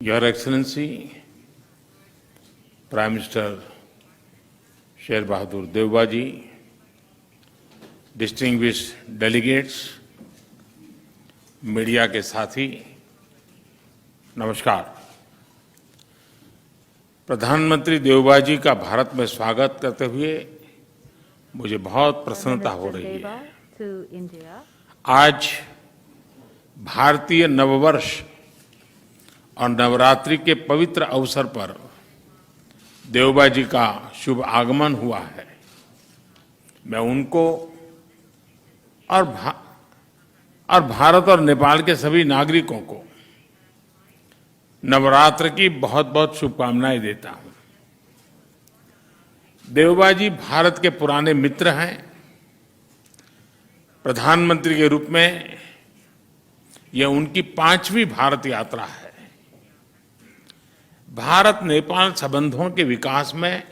Your Excellency, Prime Minister Sher Bahadur Devbaji, distinguished delegates, media के साथी, नमस्कार। प्रधानमंत्री देवबा जी का भारत में स्वागत करते हुए मुझे बहुत प्रसन्नता हो रही है। आज भारतीय नववर्ष और नवरात्रि के पवित्र अवसर पर देवबा जी का शुभ आगमन हुआ है। मैं उनको और भारत और नेपाल के सभी नागरिकों को नवरात्र की बहुत बहुत शुभकामनाएं देता हूं। देवबा जी भारत के पुराने मित्र हैं। प्रधानमंत्री के रूप में यह उनकी 5वीं भारत यात्रा है। भारत नेपाल संबंधों के विकास में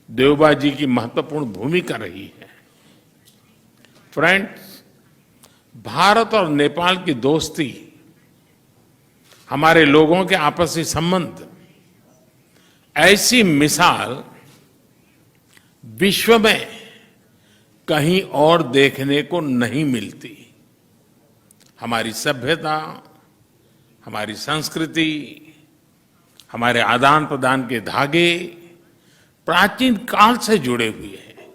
देवबा जी की महत्वपूर्ण भूमिका रही है। फ्रेंड्स, भारत और नेपाल की दोस्ती, हमारे लोगों के आपसी संबंध, ऐसी मिसाल विश्व में कहीं और देखने को नहीं मिलती। हमारी सभ्यता, हमारी संस्कृति, हमारे आदान प्रदान के धागे प्राचीन काल से जुड़े हुए हैं।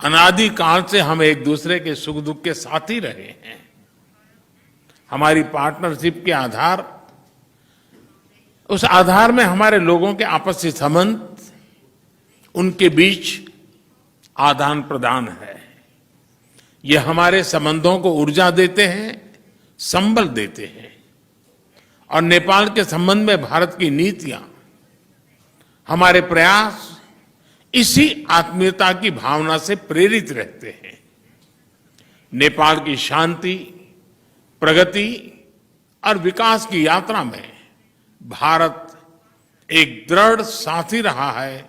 अनादि काल से हम एक दूसरे के सुख दुख के साथी रहे हैं। हमारी पार्टनरशिप के आधार, उस आधार में हमारे लोगों के आपसी संबंध, उनके बीच आदान प्रदान है। ये हमारे संबंधों को ऊर्जा देते हैं, संबल देते हैं। और नेपाल के संबंध में भारत की नीतियां, हमारे प्रयास इसी आत्मीयता की भावना से प्रेरित रहते हैं। नेपाल की शांति, प्रगति और विकास की यात्रा में भारत एक दृढ़ साथी रहा है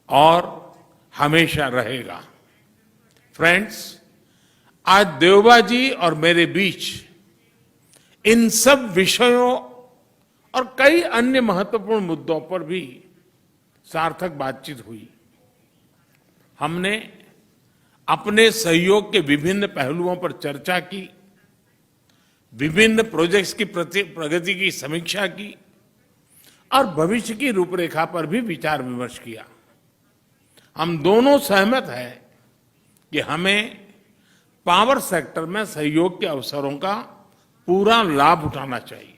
और हमेशा रहेगा। फ्रेंड्स, आज देवबा जी और मेरे बीच इन सब विषयों और कई अन्य महत्वपूर्ण मुद्दों पर भी सार्थक बातचीत हुई। हमने अपने सहयोग के विभिन्न पहलुओं पर चर्चा की, विभिन्न प्रोजेक्ट्स की प्रगति की समीक्षा की और भविष्य की रूपरेखा पर भी विचार विमर्श किया। हम दोनों सहमत हैं कि हमें पावर सेक्टर में सहयोग के अवसरों का पूरा लाभ उठाना चाहिए।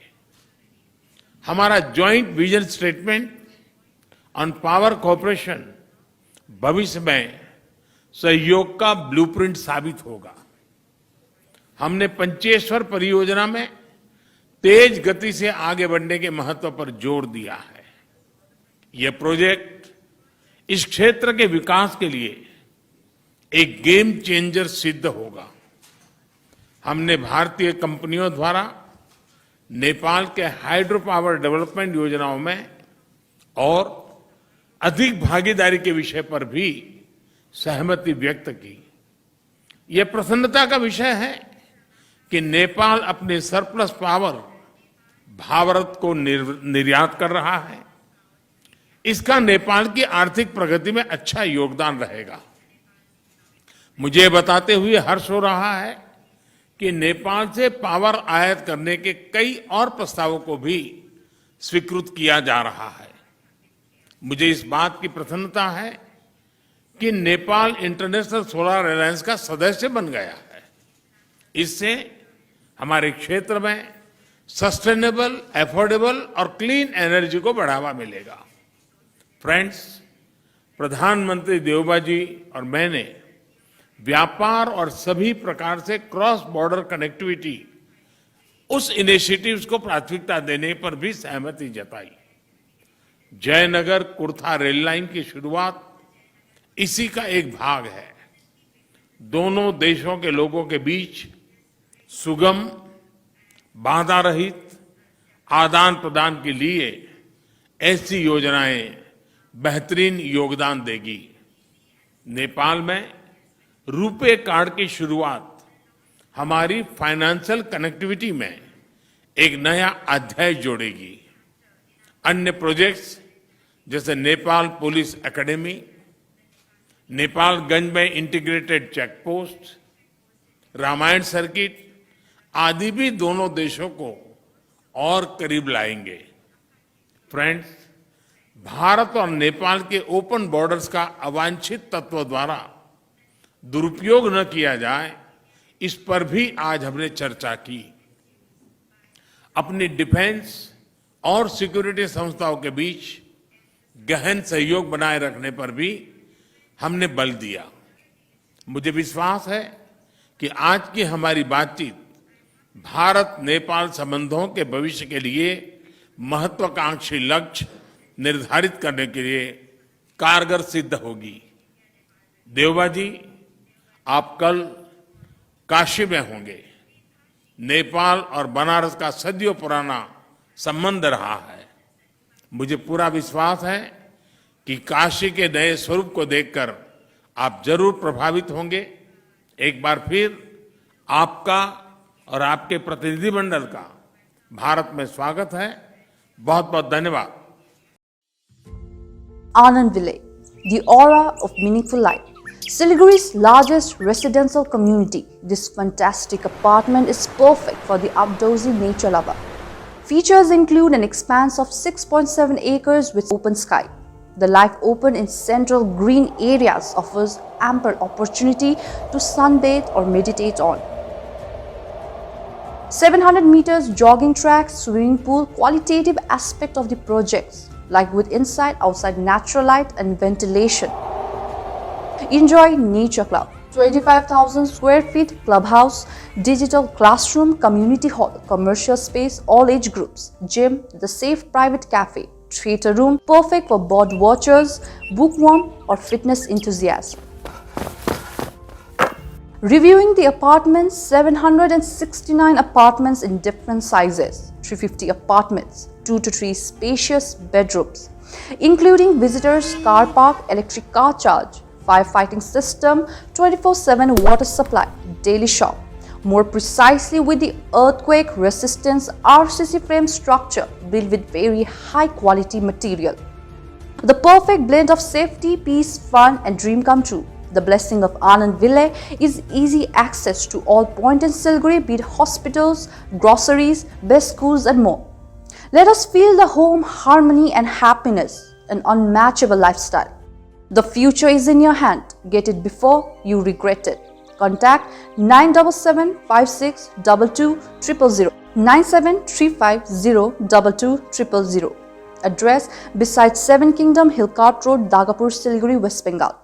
हमारा joint vision statement on power cooperation भविष्य में सहयोग का ब्लूप्रिंट साबित होगा। हमने पंचेश्वर परियोजना में तेज गति से आगे बढ़ने के महत्व पर जोर दिया है। यह प्रोजेक्ट इस क्षेत्र के विकास के लिए एक गेम चेंजर सिद्ध होगा। हमने भारतीय कंपनियों द्वारा नेपाल के हाइड्रो पावर डेवलपमेंट योजनाओं में और अधिक भागीदारी के विषय पर भी सहमति व्यक्त की। यह प्रसन्नता का विषय है कि नेपाल अपने सरप्लस पावर भारत को निर्यात कर रहा है। इसका नेपाल की आर्थिक प्रगति में अच्छा योगदान रहेगा। मुझे बताते हुए हर्ष हो रहा है कि नेपाल से पावर आयात करने के कई और प्रस्तावों को भी स्वीकृत किया जा रहा है। मुझे इस बात की प्रसन्नता है कि नेपाल इंटरनेशनल सोलर अलायंस का सदस्य बन गया है। इससे हमारे क्षेत्र में सस्टेनेबल, एफोर्डेबल और क्लीन एनर्जी को बढ़ावा मिलेगा। फ्रेंड्स, प्रधानमंत्री देवबा जी और मैंने व्यापार और सभी प्रकार से क्रॉस बॉर्डर कनेक्टिविटी, उस इनिशिएटिव्स को प्राथमिकता देने पर भी सहमति जताई। जयनगर कुर्था रेल लाइन की शुरुआत इसी का एक भाग है। दोनों देशों के लोगों के बीच सुगम, बाधा रहित आदान प्रदान के लिए ऐसी योजनाएं बेहतरीन योगदान देगी। नेपाल में रुपे कार्ड की शुरुआत हमारी फाइनेंशियल कनेक्टिविटी में एक नया अध्याय जोड़ेगी। अन्य प्रोजेक्ट्स जैसे नेपाल पुलिस एकेडमी, नेपालगंज में integrated check post, Ramayana circuit आदि भी दोनों देशों को और करीब लाएंगे। फ्रेंड्स, भारत और नेपाल के ओपन बॉर्डर्स का अवांछित तत्व द्वारा दुरुपयोग न किया जाए, इस पर भी आज हमने चर्चा की। अपनी डिफेंस और सिक्योरिटी संस्थाओं के बीच गहन सहयोग बनाए रखने पर भी हमने बल दिया। मुझे विश्वास है कि आज की हमारी बातचीत भारत नेपाल संबंधों के भविष्य के लिए महत्वाकांक्षी लक्ष्य निर्धारित करने के लिए कारगर सिद्ध होगी। देवबा जी, आप कल काशी में होंगे। नेपाल और बनारस का सदियों पुराना संबंध रहा है। मुझे पूरा विश्वास है कि काशी के नए स्वरूप को देखकर आप जरूर प्रभावित होंगे। एक बार फिर आपका और आपके प्रतिनिधिमंडल का भारत में स्वागत है। बहुत बहुत धन्यवाद। Anand Ville, the aura of meaningful life. Siliguri's largest residential community, this fantastic apartment is perfect for the outdoorsy nature lover. Features include an expanse of 6.7 acres with open sky. The life open in central green areas offers ample opportunity to sunbathe or meditate on. 700 meters jogging track, swimming pool, qualitative aspect of the projects, like with inside, outside natural light and ventilation. Enjoy Nature Club, 25,000 square feet clubhouse, digital classroom, community hall, commercial space, all age groups, gym, the safe private cafe, theater room, perfect for bird watchers, bookworm or fitness enthusiasts. Reviewing the apartments, 769 apartments in different sizes, 350 apartments, 2 to 3 spacious bedrooms, including visitors, car park, electric car charge, firefighting system, 24/7 water supply, daily shop. More precisely with the earthquake resistance RCC frame structure built with very high quality material. The perfect blend of safety, peace, fun and dream come true. The blessing of Anand Ville is easy access to all points in Siliguri, be it hospitals, groceries, best schools and more. Let us feel the home, harmony and happiness, an unmatchable lifestyle. The future is in your hand. Get it before you regret it. Contact 9756222000, 9735022000. Address beside Seven Kingdom Hillcart Road, Dagapur, Siliguri, West Bengal.